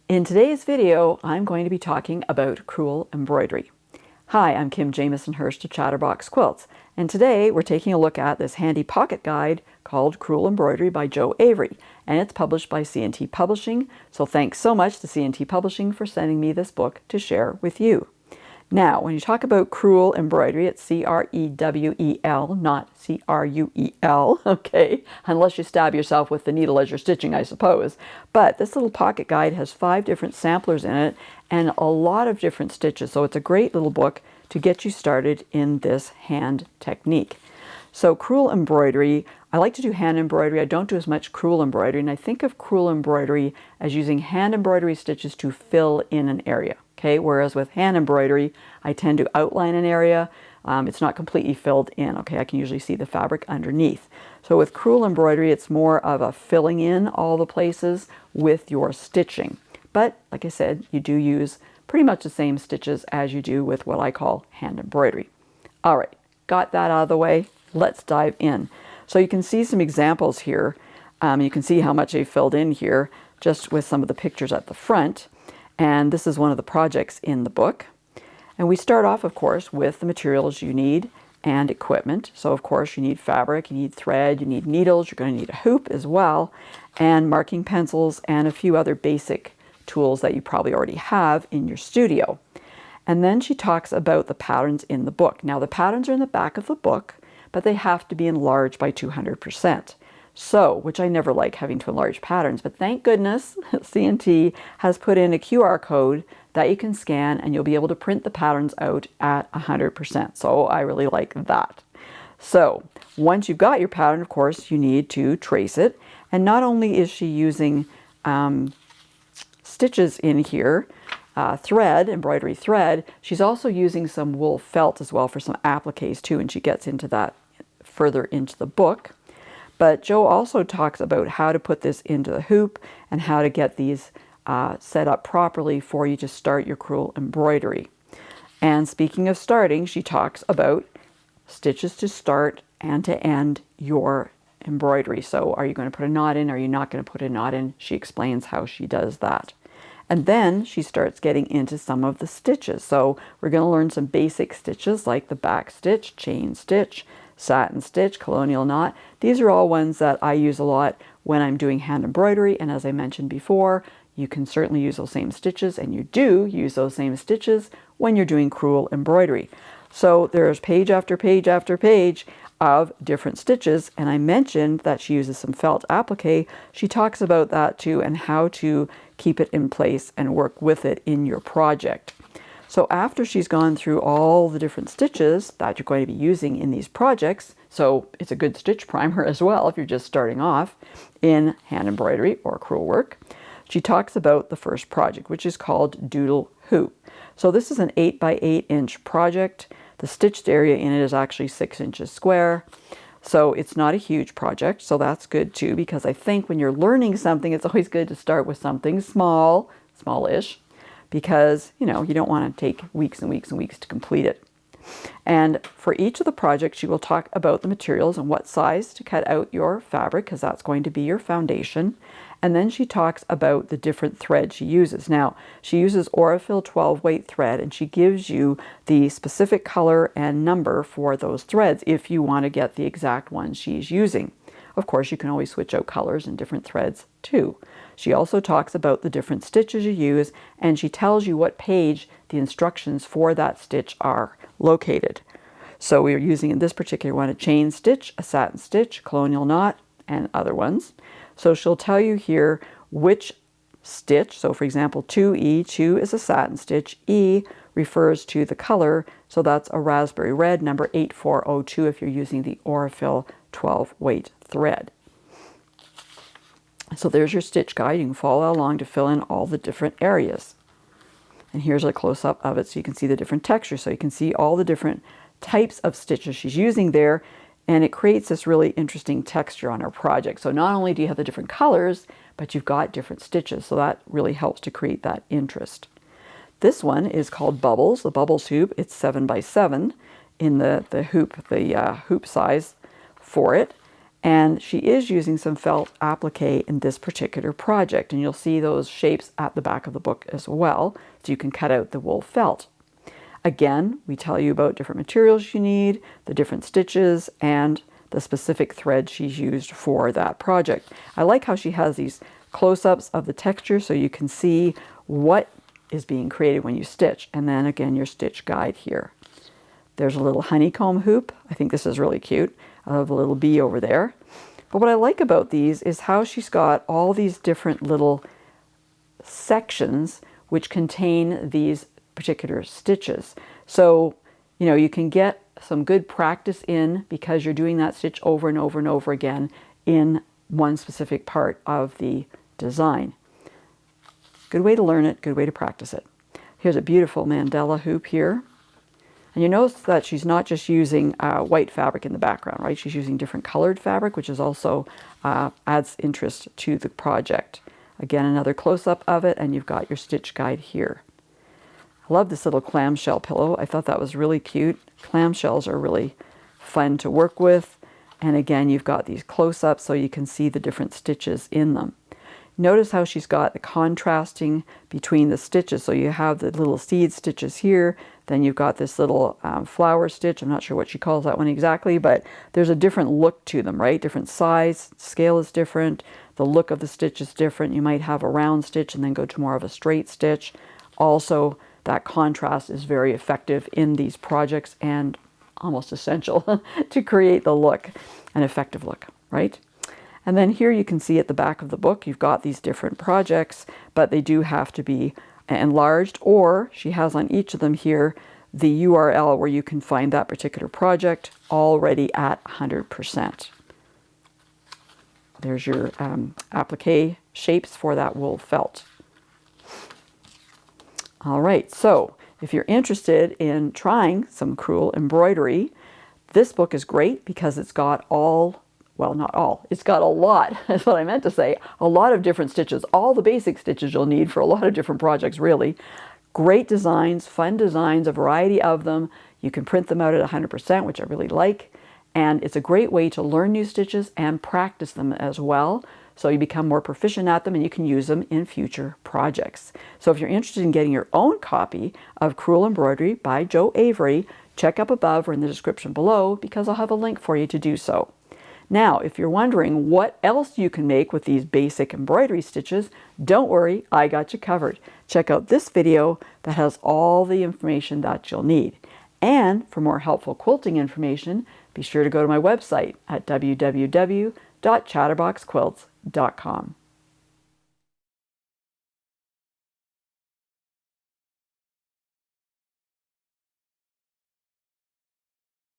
In today's video, I'm going to be talking about Crewel Embroidery. Hi, I'm Kim Jamieson-Hirst of Chatterbox Quilts, and today we're taking a look at this handy pocket guide called Crewel Embroidery by Joe Avery, and it's published by C&T Publishing, so thanks so much to C&T Publishing for sending me this book to share with you. Now, when you talk about Crewel Embroidery, it's C-R-E-W-E-L, not C-R-U-E-L, okay? Unless you stab yourself with the needle as you're stitching, I suppose. But this little pocket guide has 5 different samplers in it and a lot of different stitches. So it's a great little book to get you started in this hand technique. So Crewel Embroidery, I like to do hand embroidery. I don't do as much crewel embroidery, and I think of crewel embroidery as using hand embroidery stitches to fill in an area. Okay, whereas with hand embroidery, I tend to outline an area. It's not completely filled in. Okay, I can usually see the fabric underneath. So with crewel embroidery, it's more of a filling in all the places with your stitching. But like I said, you do use pretty much the same stitches as you do with what I call hand embroidery. All right, got that out of the way. Let's dive in. So you can see some examples here. You can see how much I filled in here just with some of the pictures at the front. And this is one of the projects in the book. And we start off, of course, with the materials you need and equipment. So, of course, you need fabric, you need thread, you need needles, you're going to need a hoop as well, and marking pencils and a few other basic tools that you probably already have in your studio. And then she talks about the patterns in the book. Now, the patterns are in the back of the book, but they have to be enlarged by 200%. So, which I never like having to enlarge patterns, but thank goodness C&T has put in a QR code that you can scan and you'll be able to print the patterns out at 100%. So I really like that. So once you've got your pattern, of course, you need to trace it. And not only is she using stitches in here, thread, embroidery thread, she's also using some wool felt as well for some appliques too, and she gets into that further into the book. But Joe also talks about how to put this into the hoop and how to get these set up properly for you to start your crewel embroidery. And speaking of starting, she talks about stitches to start and to end your embroidery. So are you going to put a knot in? Are you not going to put a knot in? She explains how she does that. And then she starts getting into some of the stitches. So we're going to learn some basic stitches like the back stitch, chain stitch, satin stitch, colonial knot. These are all ones that I use a lot when I'm doing hand embroidery, and as I mentioned before, you can certainly use those same stitches, and you do use those same stitches when you're doing crewel embroidery. So there's page after page after page of different stitches, and I mentioned that she uses some felt applique. She talks about that too and how to keep it in place and work with it in your project. So after she's gone through all the different stitches that you're going to be using in these projects, so it's a good stitch primer as well if you're just starting off in hand embroidery or crewel work, she talks about the first project, which is called Doodle Hoop. So this is an 8 by 8 inch project. The stitched area in it is actually 6 inches square. So it's not a huge project, so that's good too, because I think when you're learning something, it's always good to start with something small, smallish, because, you know, you don't want to take weeks and weeks and weeks to complete it. And for each of the projects, she will talk about the materials and what size to cut out your fabric, because that's going to be your foundation. And then she talks about the different thread she uses. Now, she uses Aurifil 12 weight thread, and she gives you the specific color and number for those threads if you want to get the exact one she's using. Of course, you can always switch out colors and different threads too. She also talks about the different stitches you use, and she tells you what page the instructions for that stitch are located. So we are using in this particular one a chain stitch, a satin stitch, colonial knot, and other ones. So she'll tell you here which stitch. So for example, 2E, 2 is a satin stitch. E refers to the color, so that's a raspberry red, number 8402 if you're using the Aurifil 12 weight thread. So there's your stitch guide. You can follow along to fill in all the different areas. And here's a close-up of it so you can see the different textures. So you can see all the different types of stitches she's using there, and it creates this really interesting texture on our project. So not only do you have the different colors, but you've got different stitches. So that really helps to create that interest. This one is called Bubbles, the Bubbles hoop. It's 7 by 7 in the hoop size for it. And she is using some felt applique in this particular project, and you'll see those shapes at the back of the book as well, so you can cut out the wool felt. Again, we tell you about different materials you need, the different stitches, and the specific thread she's used for that project. I like how she has these close-ups of the texture so you can see what is being created when you stitch. And then again, your stitch guide here. There's a little honeycomb hoop. I think this is really cute. I have a little bee over there. But what I like about these is how she's got all these different little sections which contain these particular stitches. So, you know, you can get some good practice in because you're doing that stitch over and over and over again in one specific part of the design. Good way to learn it, good way to practice it. Here's a beautiful mandala hoop here. And you notice that she's not just using white fabric in the background, right? She's using different colored fabric, which is also adds interest to the project. Again, another close-up of it, and you've got your stitch guide here. I love this little clamshell pillow. I thought that was really cute. Clamshells are really fun to work with. And again, you've got these close-ups so you can see the different stitches in them. Notice how she's got the contrasting between the stitches. So you have the little seed stitches here, then you've got this little flower stitch. I'm not sure what she calls that one exactly, but there's a different look to them, right? Different size, scale is different, the look of the stitch is different. You might have a round stitch and then go to more of a straight stitch. Also, that contrast is very effective in these projects and almost essential to create the look, an effective look, right? And then here you can see at the back of the book, you've got these different projects, but they do have to be enlarged, or she has on each of them here the URL where you can find that particular project already at 100%. There's your applique shapes for that wool felt. All right, so if you're interested in trying some Crewel embroidery, this book is great because it's got all, well, not all, it's got a lot, that's what I meant to say, a lot of different stitches, all the basic stitches you'll need for a lot of different projects, really. Great designs, fun designs, a variety of them. You can print them out at 100%, which I really like. And it's a great way to learn new stitches and practice them as well. So you become more proficient at them and you can use them in future projects. So if you're interested in getting your own copy of Crewel Embroidery by Jo Avery, check up above or in the description below because I'll have a link for you to do so. Now, if you're wondering what else you can make with these basic embroidery stitches, don't worry, I got you covered. Check out this video that has all the information that you'll need. And for more helpful quilting information, be sure to go to my website at www.chatterboxquilts.com.